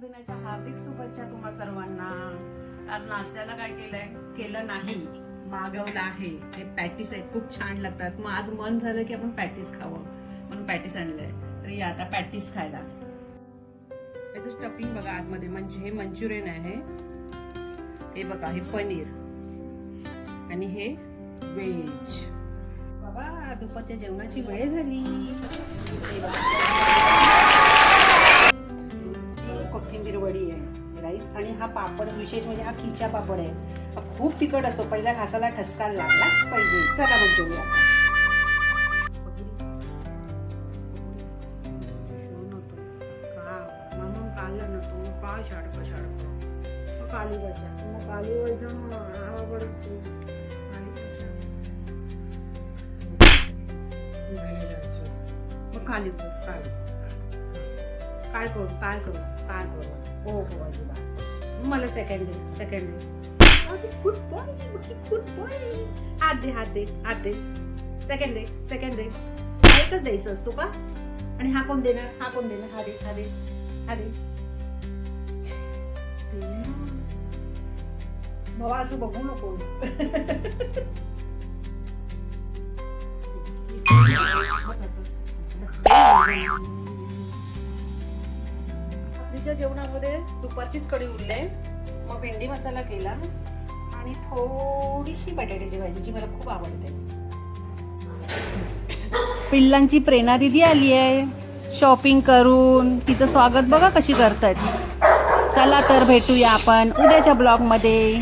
दिनाच्या हार्दिक शुभेच्छा तुम्हा सर्वांना. आज नाश्त्याला काय केलं नाही, मागवलं आहे. हे पॅटीस आहे, खूप छान लागतात. मग आज मन झालं की आपण पॅटीस खावं म्हणून पॅटीस आणलंय. तर या आता पॅटीस खायला. याचं स्टफिंग बघा आतमध्ये, म्हणजे हे मंचुरियन आहे. हे बघा, हे पनीर आणि हे व्हेज. बाबा दुपारच्या जेवणाची वेळ झाली. कोथिंबीर वडी आहे, राईस आणि हा पापड. विशेष म्हणजे हा खिचा पापड आहे. हा खूप तिखट असतो, पहिल्या घासाला ठसका लागलाच पाहिजे. चला मग जेवूया. काय करू हो अजिबात. मला सेकंड दे. Good boy. हात दे. सेकंड दे. एकच द्यायचं असतो का? आणि हा कोण देणार? हा दे. बाबा असं बघू नकोस. रात्रीच्या जेवणामध्ये दुपारचीच कढी उरले. मग भेंडी मसाला केला आणि थोडीशी बटाट्याची भाजी, जी मला खूप आवडते. पिल्लांची प्रेरणा दीदी आली आहे शॉपिंग करून. तिचं स्वागत बघा कशी करतात. चला तर भेटूया आपण उद्याच्या ब्लॉग मध्ये.